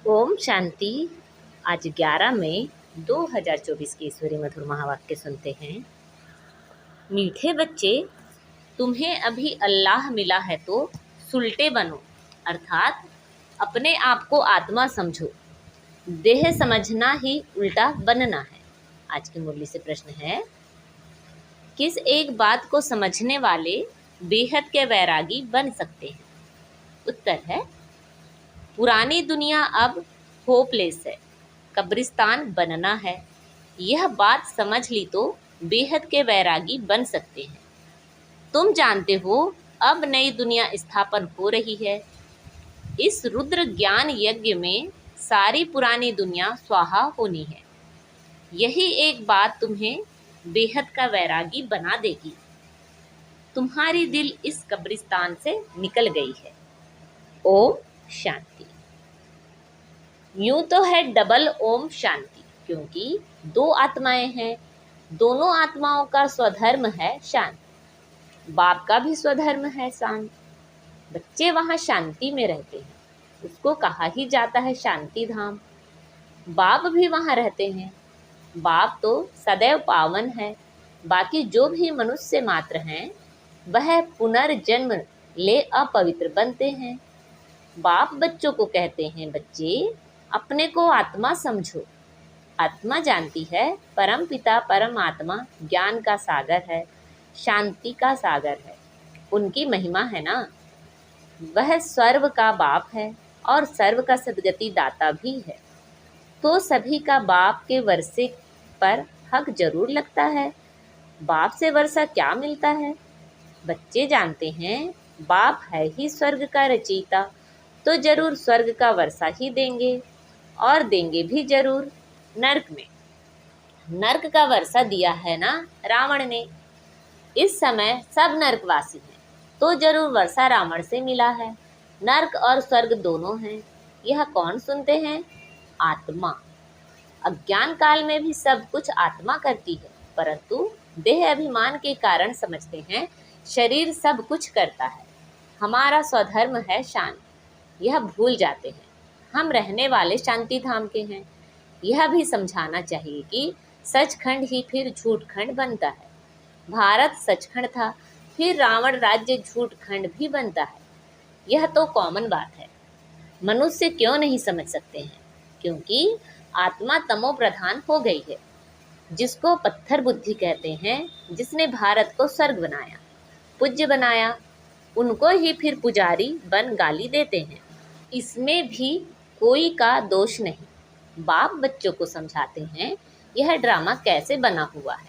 ओम शांति। आज 11 मई 2024 के ईश्वरी मधुर महावाक्य सुनते हैं। मीठे बच्चे, तुम्हें अभी अल्लाह मिला है तो सुलटे बनो, अर्थात अपने आप को आत्मा समझो। देह समझना ही उल्टा बनना है। आज की मुरली से प्रश्न है, किस एक बात को समझने वाले बेहद के वैरागी बन सकते हैं? उत्तर है, पुरानी दुनिया अब होपलेस है, कब्रिस्तान बनना है। यह बात समझ ली तो बेहद के वैरागी बन सकते हैं। तुम जानते हो, अब नई दुनिया स्थापन हो रही है। इस रुद्र ज्ञान यज्ञ में सारी पुरानी दुनिया स्वाहा होनी है। यही एक बात तुम्हें बेहद का वैरागी बना देगी। तुम्हारी दिल इस कब्रिस्तान से निकल गई है। ओम शांति। यूं तो है डबल ओम शांति, क्योंकि दो आत्माएं हैं। दोनों आत्माओं का स्वधर्म है शांत। बाप का भी स्वधर्म है शांत। बच्चे वहां शांति में रहते हैं, उसको कहा ही जाता है शांति धाम। बाप भी वहां रहते हैं। बाप तो सदैव पावन है। बाकी जो भी मनुष्य मात्र हैं, वह पुनर्जन्म ले अपवित्र बनते हैं। बाप बच्चों को कहते हैं, बच्चे अपने को आत्मा समझो। आत्मा जानती है परम पिता परमात्मा ज्ञान का सागर है, शांति का सागर है। उनकी महिमा है ना। वह सर्व का बाप है और सर्व का सद्गति दाता भी है। तो सभी का बाप के वर्षे पर हक जरूर लगता है। बाप से वर्षा क्या मिलता है? बच्चे जानते हैं, बाप है ही स्वर्ग का रचयिता, तो जरूर स्वर्ग का वर्षा ही देंगे, और देंगे भी जरूर। नर्क में नर्क का वर्षा दिया है ना रावण ने। इस समय सब नर्कवासी हैं, तो जरूर वर्षा रावण से मिला है। नर्क और स्वर्ग दोनों हैं। यह कौन सुनते हैं? आत्मा। अज्ञान काल में भी सब कुछ आत्मा करती है, परंतु देह अभिमान के कारण समझते हैं शरीर सब कुछ करता है। हमारा स्वधर्म है शांत, यह भूल जाते हैं। हम रहने वाले शांति धाम के हैं। यह भी समझाना चाहिए कि सचखंड ही फिर झूठखंड बनता है। भारत सचखंड था, फिर रावण राज्य झूठखंड भी बनता है। यह तो कॉमन बात है। मनुष्य क्यों नहीं समझ सकते हैं? क्योंकि आत्मा तमो प्रधान हो गई है। जिसको पत्थर बुद्धि कहते हैं, जिसने भारत को स्वर्ग बनाया, पूज्य बनाया, उनको ही फिर पुजारी बन गाली देते हैं। इसमें भी कोई का दोष नहीं। बाप बच्चों को समझाते हैं यह ड्रामा कैसे बना हुआ है,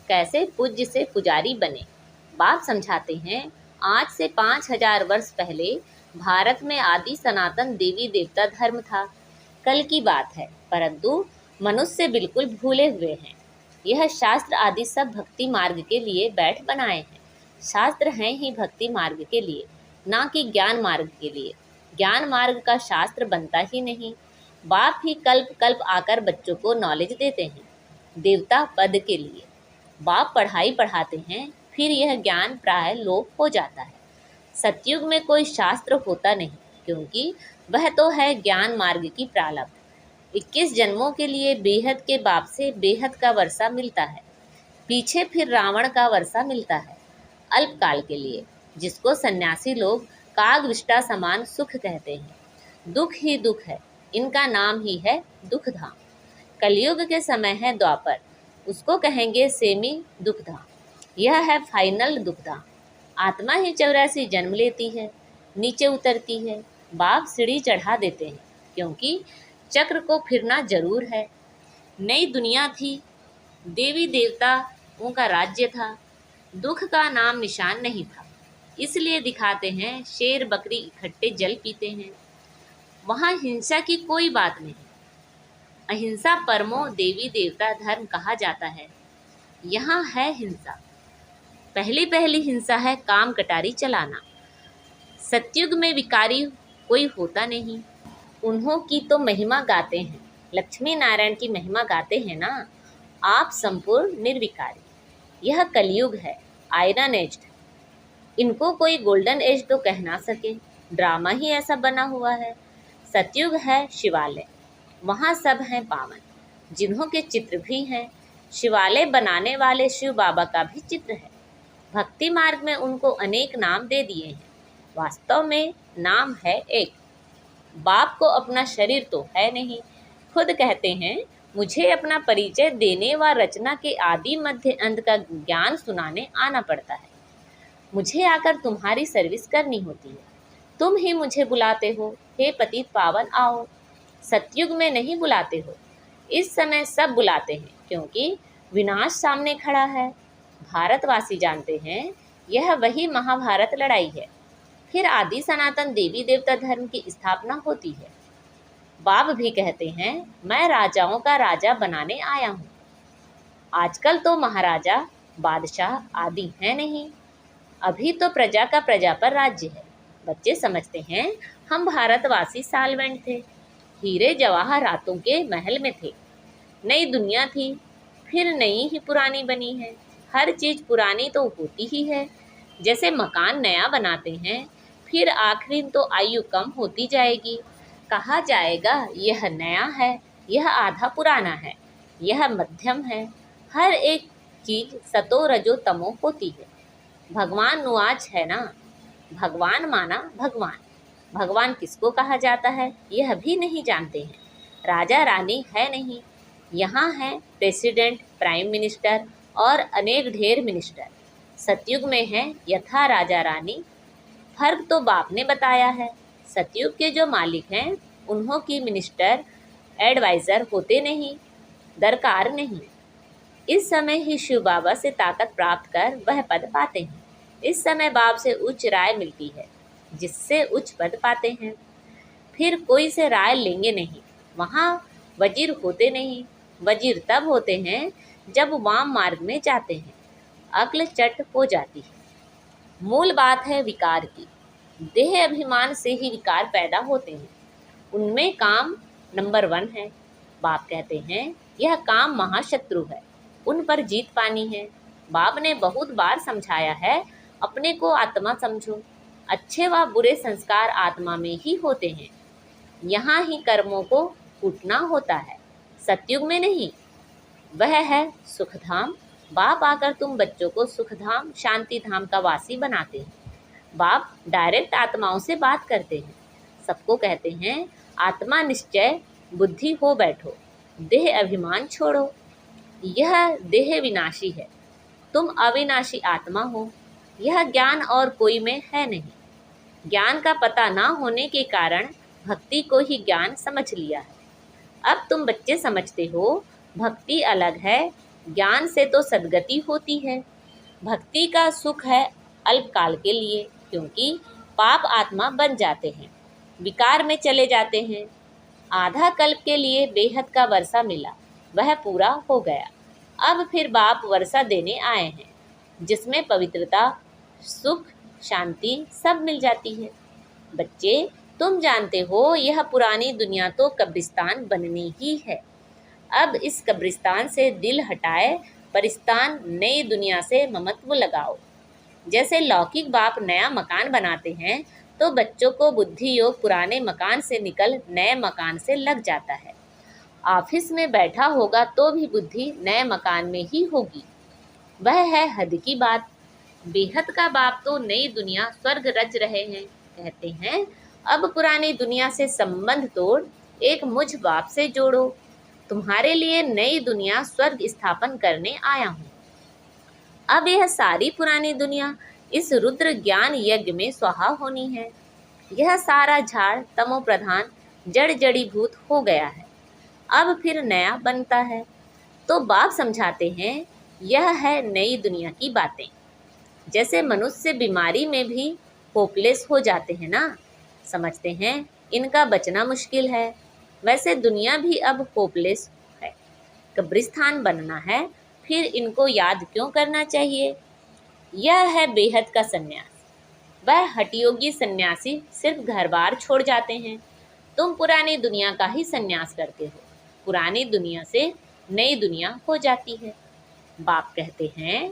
कैसे पूज्य से पुजारी बने। बाप समझाते हैं, आज से 5000 वर्ष पहले भारत में आदि सनातन देवी देवता धर्म था। कल की बात है, परंतु मनुष्य बिल्कुल भूले हुए हैं। यह शास्त्र आदि सब भक्ति मार्ग के लिए बैठ बनाए हैं। शास्त्र हैं ही भक्ति मार्ग के लिए, ना कि ज्ञान मार्ग के लिए। ज्ञान मार्ग का शास्त्र बनता ही नहीं। बाप ही कल्प कल्प आकर बच्चों को नॉलेज देते हैं देवता पद के लिए। बाप पढ़ाई पढ़ाते हैं, फिर यह ज्ञान प्राय लोप हो जाता है। सतयुग में कोई शास्त्र होता नहीं, क्योंकि वह तो है ज्ञान मार्ग की प्रारब्ध। 21 जन्मों के लिए बेहद के बाप से बेहद का वर्षा मिलता है। पीछे फिर रावण का वर्षा मिलता है, अल्पकाल के लिए, जिसको सन्यासी लोग कागविष्टा समान सुख कहते हैं। दुख ही दुख है, इनका नाम ही है दुख धाम। कलयुग के समय है द्वापर, उसको कहेंगे सेमी दुख धाम। यह है फाइनल दुख धाम। आत्मा ही 84 जन्म लेती है, नीचे उतरती है। बाप सीढ़ी चढ़ा देते हैं, क्योंकि चक्र को फिरना जरूर है। नई दुनिया थी, देवी देवताओं का राज्य था। दुख का नाम निशान नहीं था, इसलिए दिखाते हैं शेर बकरी इकट्ठे जल पीते हैं। वहाँ हिंसा की कोई बात नहीं। अहिंसा परमो देवी देवता धर्म कहा जाता है। यहाँ है हिंसा। पहली पहली हिंसा है काम कटारी चलाना। सतयुग में विकारी कोई होता नहीं। उन्हों की तो महिमा गाते हैं, लक्ष्मी नारायण की महिमा गाते हैं ना। आप संपूर्ण निर्विकारी। यह कलयुग है, आयरन एज। इनको कोई गोल्डन एज तो कह ना सके। ड्रामा ही ऐसा बना हुआ है। सतयुग है शिवालय, वहाँ सब हैं पावन, जिन्हों के चित्र भी हैं। शिवालय बनाने वाले शिव बाबा का भी चित्र है। भक्ति मार्ग में उनको अनेक नाम दे दिए हैं। वास्तव में नाम है एक। बाप को अपना शरीर तो है नहीं। खुद कहते हैं, मुझे अपना परिचय देने व रचना के आदि मध्य अंत का ज्ञान सुनाने आना पड़ता है। मुझे आकर तुम्हारी सर्विस करनी होती है। तुम ही मुझे बुलाते हो, हे पतित पावन आओ। सतयुग में नहीं बुलाते हो, इस समय सब बुलाते हैं, क्योंकि विनाश सामने खड़ा है। भारतवासी जानते हैं, यह वही महाभारत लड़ाई है। फिर आदि सनातन देवी देवता धर्म की स्थापना होती है। बाप भी कहते हैं, मैं राजाओं का राजा बनाने आया हूँ। आजकल तो महाराजा बादशाह आदि हैं नहीं, अभी तो प्रजा का प्रजा पर राज्य है। बच्चे समझते हैं, हम भारतवासी साल्वेंट थे, हीरे जवाहरातों के महल में थे। नई दुनिया थी, फिर नई ही पुरानी बनी है। हर चीज़ पुरानी तो होती ही है। जैसे मकान नया बनाते हैं, फिर आखिरी तो आयु कम होती जाएगी। कहा जाएगा यह नया है, यह आधा पुराना है, यह मध्यम है। हर एक चीज़ सतो रजो तमो होती है। भगवान नुआज है ना, भगवान माना भगवान। भगवान किसको कहा जाता है यह भी नहीं जानते हैं। राजा रानी है नहीं, यहाँ है प्रेसिडेंट, प्राइम मिनिस्टर और अनेक ढेर मिनिस्टर। सतयुग में है यथा राजा रानी। फर्क तो बाप ने बताया है। सतयुग के जो मालिक हैं, उन्हों की मिनिस्टर एडवाइज़र होते नहीं, दरकार नहीं। इस समय ही शिव बाबा से ताकत प्राप्त कर वह पद पाते हैं। इस समय बाप से उच्च राय मिलती है, जिससे उच्च पद पाते हैं। फिर कोई से राय लेंगे नहीं। वहाँ वजीर होते नहीं। वजीर तब होते हैं जब वाम मार्ग में जाते हैं, अक्ल चट हो जाती है। मूल बात है विकार की। देह अभिमान से ही विकार पैदा होते हैं। उनमें काम नंबर 1 है। बाप कहते हैं, यह काम महाशत्रु है, उन पर जीत पानी है। बाप ने बहुत बार समझाया है, अपने को आत्मा समझो। अच्छे व बुरे संस्कार आत्मा में ही होते हैं। यहाँ ही कर्मों को कूटना होता है, सतयुग में नहीं। वह है सुखधाम। बाप आकर तुम बच्चों को सुखधाम, शांति धाम का वासी बनाते हैं। बाप डायरेक्ट आत्माओं से बात करते हैं। सबको कहते हैं, आत्मा निश्चय बुद्धि हो बैठो, देह अभिमान छोड़ो। यह देह विनाशी है, तुम अविनाशी आत्मा हो। यह ज्ञान और कोई में है नहीं। ज्ञान का पता ना होने के कारण भक्ति को ही ज्ञान समझ लिया है। अब तुम बच्चे समझते हो, भक्ति अलग है, ज्ञान से तो सद्गति होती है। भक्ति का सुख है अल्पकाल के लिए, क्योंकि पाप आत्मा बन जाते हैं, विकार में चले जाते हैं। आधा कल्प के लिए बेहद का वर्षा मिला, वह पूरा हो गया। अब फिर बाप वर्षा देने आए हैं, जिसमें पवित्रता, सुख, शांति सब मिल जाती है। बच्चे, तुम जानते हो, यह पुरानी दुनिया तो कब्रिस्तान बननी ही है। अब इस कब्रिस्तान से दिल हटाए, परिस्तान नई दुनिया से ममत्व लगाओ। जैसे लौकिक बाप नया मकान बनाते हैं, तो बच्चों को बुद्धि योग पुराने मकान से निकल नए मकान से लग जाता है। ऑफिस में बैठा होगा तो भी बुद्धि नए मकान में ही होगी। वह है हद की बात। बेहद का बाप तो नई दुनिया स्वर्ग रच रहे हैं। कहते हैं, अब पुरानी दुनिया से संबंध तोड़, एक मुझ बाप से जोड़ो। तुम्हारे लिए नई दुनिया स्वर्ग स्थापन करने आया हूँ। अब यह सारी पुरानी दुनिया इस रुद्र ज्ञान यज्ञ में स्वाहा होनी है। यह सारा झाड़ तमो प्रधान जड़ जड़ीभूत हो गया है, अब फिर नया बनता है। तो बाप समझाते हैं, यह है नई दुनिया की बातें। जैसे मनुष्य बीमारी में भी होपलेस हो जाते हैं ना, समझते हैं इनका बचना मुश्किल है, वैसे दुनिया भी अब होपलेस है। कब्रिस्तान बनना है, फिर इनको याद क्यों करना चाहिए। यह है बेहद का सन्यास। वह हठयोगी सन्यासी सिर्फ घर बार छोड़ जाते हैं। तुम पुरानी दुनिया का ही सन्यास करते हो, पुरानी दुनिया से नई दुनिया हो जाती है। बाप कहते हैं,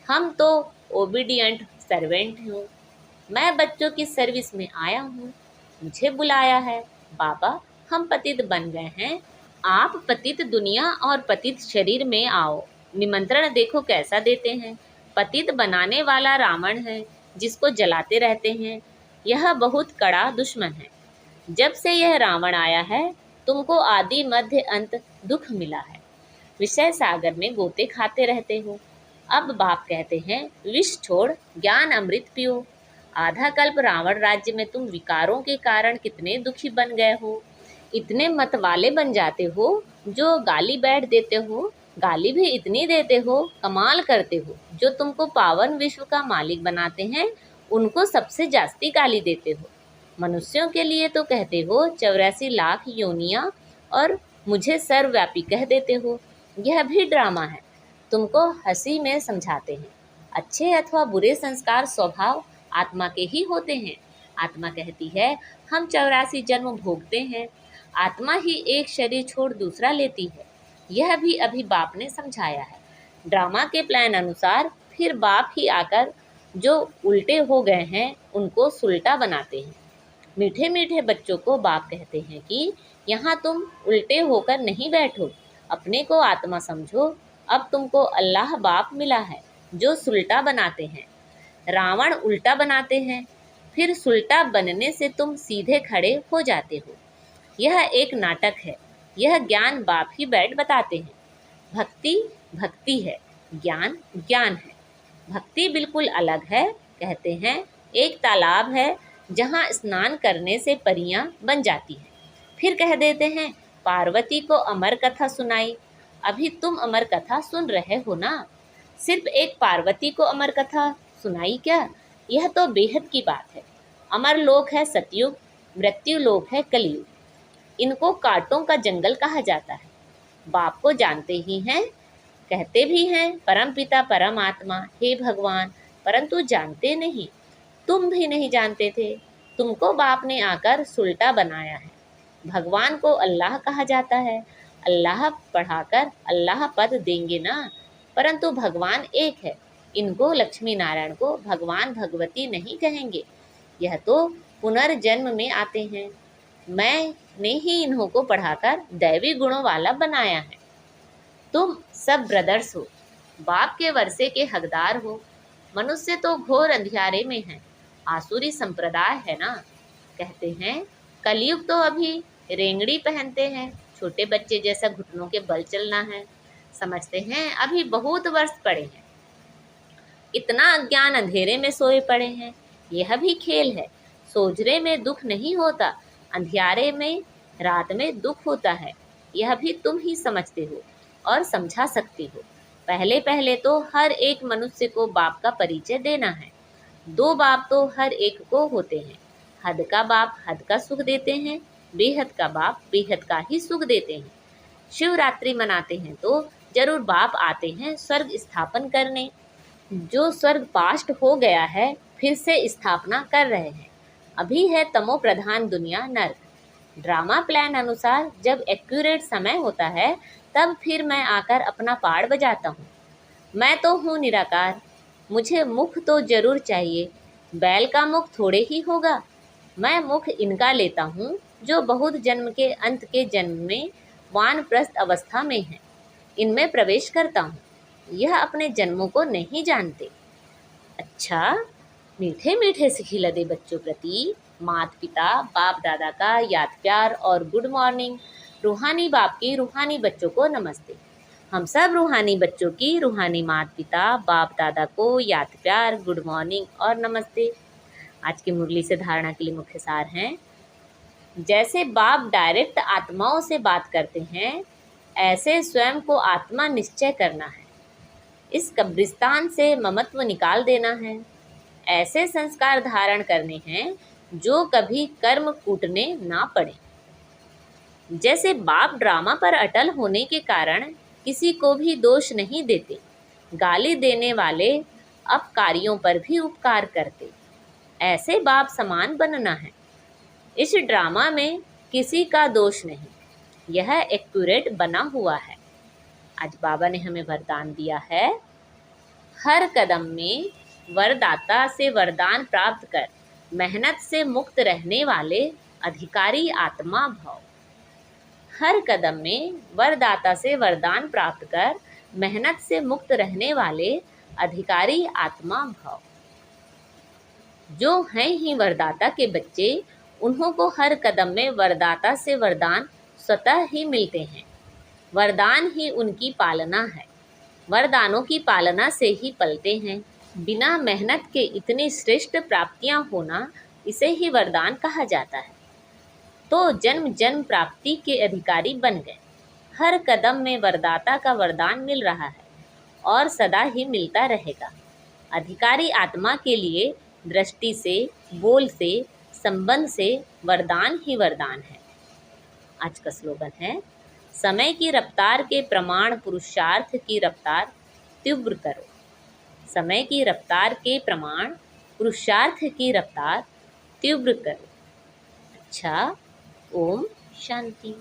हम तो ओबीडियंट सर्वेंट हूँ। मैं बच्चों की सर्विस में आया हूँ, मुझे बुलाया है, बाबा, हम पतित बन गए हैं, आप पतित दुनिया और पतित शरीर में आओ। निमंत्रण देखो कैसा देते हैं। पतित बनाने वाला रावण है, जिसको जलाते रहते हैं। यह बहुत कड़ा दुश्मन है। जब से यह रावण आया है, तुमको आदि मध्य अंत दुख मिला है। विषय सागर में गोते खाते रहते हो। अब बाप कहते हैं, विष छोड़ ज्ञान अमृत पियो। आधा कल्प रावण राज्य में तुम विकारों के कारण कितने दुखी बन गए हो। इतने मतवाले बन जाते हो, जो गाली बैठ देते हो। गाली भी इतनी देते हो, कमाल करते हो। जो तुमको पावन विश्व का मालिक बनाते हैं, उनको सबसे जास्ती गाली देते हो। मनुष्यों के लिए तो कहते हो 84 लाख योनियां, और मुझे सर्वव्यापी कह देते हो। यह भी ड्रामा है। तुमको हंसी में समझाते हैं। अच्छे अथवा बुरे संस्कार स्वभाव आत्मा के ही होते हैं। आत्मा कहती है, हम 84 जन्म भोगते हैं। आत्मा ही एक शरीर छोड़ दूसरा लेती है। यह भी अभी बाप ने समझाया है। ड्रामा के प्लान अनुसार फिर बाप ही आकर जो उल्टे हो गए हैं, उनको सुलटा बनाते हैं। मीठे मीठे बच्चों को बाप कहते हैं कि यहाँ तुम उल्टे होकर नहीं बैठो, अपने को आत्मा समझो। अब तुमको अल्लाह बाप मिला है, जो सुलटा बनाते हैं। रावण उल्टा बनाते हैं, फिर सुलटा बनने से तुम सीधे खड़े हो जाते हो। यह एक नाटक है। यह ज्ञान बाप ही बैठ बताते हैं। भक्ति भक्ति है, ज्ञान ज्ञान है। भक्ति बिल्कुल अलग है। कहते हैं, एक तालाब है जहाँ स्नान करने से परियां बन जाती हैं। फिर कह देते हैं, पार्वती को अमर कथा सुनाई। अभी तुम अमर कथा सुन रहे हो ना। सिर्फ एक पार्वती को अमर कथा सुनाई क्या? यह तो बेहद की बात है। अमर लोक है सतयुग, मृत्यु लोक है कलयुग। इनको कांटों का जंगल कहा जाता है। बाप को जानते ही हैं, कहते भी हैं परम पिता परम आत्मा, हे भगवान, परंतु जानते नहीं। तुम भी नहीं जानते थे। तुमको बाप ने आकर सुलटा बनाया है। भगवान को अल्लाह कहा जाता है। अल्लाह पढ़ाकर अल्लाह पद देंगे ना, परंतु भगवान एक है। इनको लक्ष्मी नारायण को भगवान भगवती नहीं कहेंगे। यह तो पुनर्जन्म में आते हैं। मैंने ही इन्हों को पढ़ाकर दैवी गुणों वाला बनाया है। तुम सब ब्रदर्स हो, बाप के वर्षे के हकदार हो। मनुष्य तो घोर अंधियारे में है, आसुरी संप्रदाय है ना। कहते हैं, कलयुग तो अभी रेंगड़ी पहनते हैं, छोटे बच्चे जैसा घुटनों के बल चलना है। समझते हैं अभी बहुत वर्ष पड़े हैं। इतना अज्ञान अंधेरे में सोए पड़े हैं। यह भी खेल है। सोजरे में दुख नहीं होता, अंधियारे में रात में दुख होता है। यह भी तुम ही समझते हो और समझा सकते हो। पहले पहले तो हर एक मनुष्य को बाप का परिचय देना है। दो बाप तो हर एक को होते हैं। हद का बाप हद का सुख देते हैं, बेहद का बाप बेहद का ही सुख देते हैं। शिवरात्रि मनाते हैं तो जरूर बाप आते हैं स्वर्ग स्थापन करने। जो स्वर्ग पास्ट हो गया है, फिर से स्थापना कर रहे हैं। अभी है तमो प्रधान दुनिया नर्क। ड्रामा प्लान अनुसार जब एक्यूरेट समय होता है, तब फिर मैं आकर अपना पाड़ बजाता हूँ। मैं तो हूँ निराकार। मुझे मुख तो जरूर चाहिए। बैल का मुख थोड़े ही होगा। मैं मुख इनका लेता हूँ, जो बहुत जन्म के अंत के जन्म में वानप्रस्थ अवस्था में है। इनमें प्रवेश करता हूँ। यह अपने जन्मों को नहीं जानते। अच्छा, मीठे मीठे से खिलदे बच्चों प्रति माता पिता बाप दादा का याद प्यार और गुड मॉर्निंग। रूहानी बाप की रूहानी बच्चों को नमस्ते। हम सब रूहानी बच्चों की रूहानी माता पिता बाप दादा को याद प्यार, गुड मॉर्निंग और नमस्ते। आज की मुरली से धारणा के लिए मुख्य सार हैं, जैसे बाप डायरेक्ट आत्माओं से बात करते हैं, ऐसे स्वयं को आत्मा निश्चय करना है। इस कब्रिस्तान से ममत्व निकाल देना है। ऐसे संस्कार धारण करने हैं जो कभी कर्म कूटने ना पड़े। जैसे बाप ड्रामा पर अटल होने के कारण किसी को भी दोष नहीं देते। गाली देने वाले अपकारियों पर भी उपकार करते। ऐसे बाप समान बनना है। इस ड्रामा में किसी का दोष नहीं, यह एक्यूरेट बना हुआ है। आज बाबा ने हमें वरदान दिया है, हर कदम में वरदाता से वरदान प्राप्त कर मेहनत से मुक्त रहने वाले अधिकारी आत्मा भव। हर कदम में वरदाता से वरदान प्राप्त कर मेहनत से मुक्त रहने वाले अधिकारी आत्मा भव। जो हैं ही वरदाता के बच्चे, उन्हों को हर कदम में वरदाता से वरदान स्वतः ही मिलते हैं। वरदान ही उनकी पालना है। वरदानों की पालना से ही पलते हैं। बिना मेहनत के इतनी श्रेष्ठ प्राप्तियां होना, इसे ही वरदान कहा जाता है। तो जन्म जन्म प्राप्ति के अधिकारी बन गए। हर कदम में वरदाता का वरदान मिल रहा है और सदा ही मिलता रहेगा। अधिकारी आत्मा के लिए दृष्टि से, बोल से, संबंध से वरदान ही वरदान है। आज का स्लोगन है, समय की रफ्तार के प्रमाण पुरुषार्थ की रफ्तार तीव्र करो। समय की रफ्तार के प्रमाण पुरुषार्थ की रफ्तार तीव्र करो। अच्छा, ओम शांति।